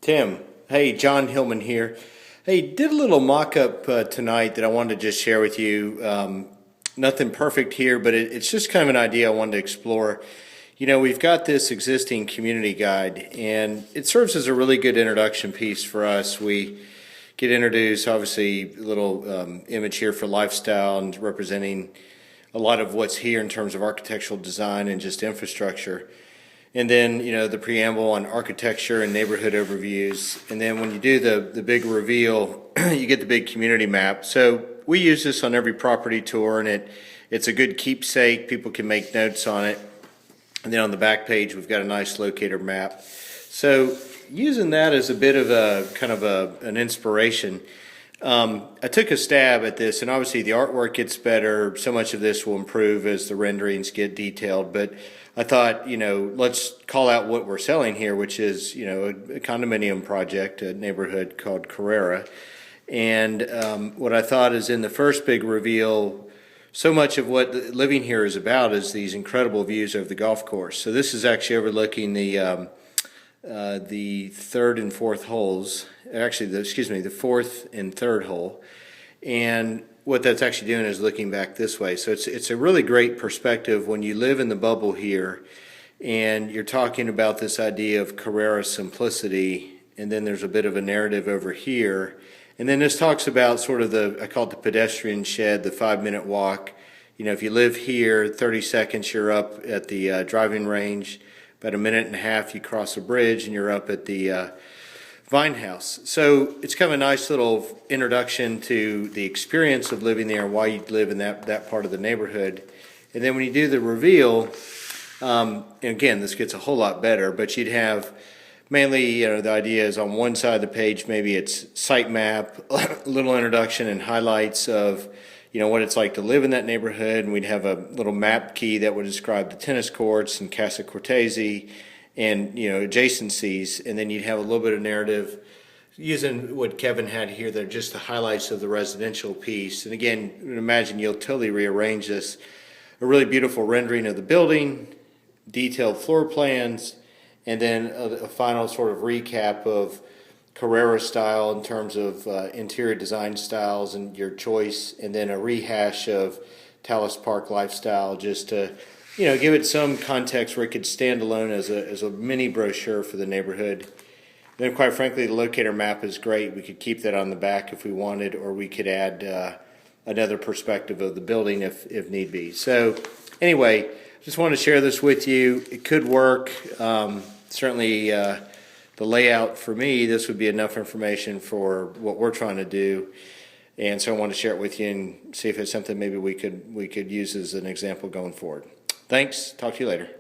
Tim. Hey, John Hillman here. Hey, did a little mock-up tonight that I wanted to just share with you. Nothing perfect here, but it's just kind of an idea I wanted to explore. You know, we've got this existing community guide, and it serves as a really good introduction piece for us. We get introduced, obviously, a little image here for lifestyle and representing a lot of what's here in terms of architectural design and just infrastructure. And then, you know, the preamble on architecture and neighborhood overviews. And then when you do the big reveal, you get the big community map. So we use this on every property tour, and it's a good keepsake. People can make notes on it. And then on the back page, we've got a nice locator map. So using that as a bit of a kind of an inspiration, I took a stab at this, and obviously the artwork gets better. So much of this will improve as the renderings get detailed. But I thought, you know, let's call out what we're selling here, which is, you know, a condominium project, a neighborhood called Carrara. And what I thought is in the first big reveal, so much of what living here is about is these incredible views of the golf course. So this is actually overlooking the third and fourth holes. Actually, the fourth and third hole. And what that's actually doing is looking back this way. So it's a really great perspective when you live in the bubble here and you're talking about this idea of Carrara simplicity, and then there's a bit of a narrative over here. And then this talks about sort of I call it the pedestrian shed, the 5-minute walk. You know, if you live here, 30 seconds you're up at the driving range. About a minute and a half you cross a bridge and you're up at the Vine House. So it's kind of a nice little introduction to the experience of living there and why you live in that part of the neighborhood. And then when you do the reveal, and again, this gets a whole lot better, but you'd have mainly, you know, the idea is on one side of the page, maybe it's site map, a little introduction and highlights of, you know, what it's like to live in that neighborhood, and we'd have a little map key that would describe the tennis courts and Casa Cortese and, you know, adjacencies, and then you'd have a little bit of narrative using what Kevin had here. They're just the highlights of the residential piece. And again, imagine you'll totally rearrange this. A really beautiful rendering of the building, detailed floor plans, and then a final sort of recap of Carrara style in terms of interior design styles and your choice, and then a rehash of Talus Park lifestyle, just to, you know, give it some context where it could stand alone as a mini brochure for the neighborhood. Then, quite frankly, the locator map is great. We could keep that on the back if we wanted, or we could add another perspective of the building if need be. So, anyway, just wanted to share this with you. It could work. Certainly, the layout for me, this would be enough information for what we're trying to do. And so I want to share it with you and see if it's something maybe we could use as an example going forward. Thanks. Talk to you later.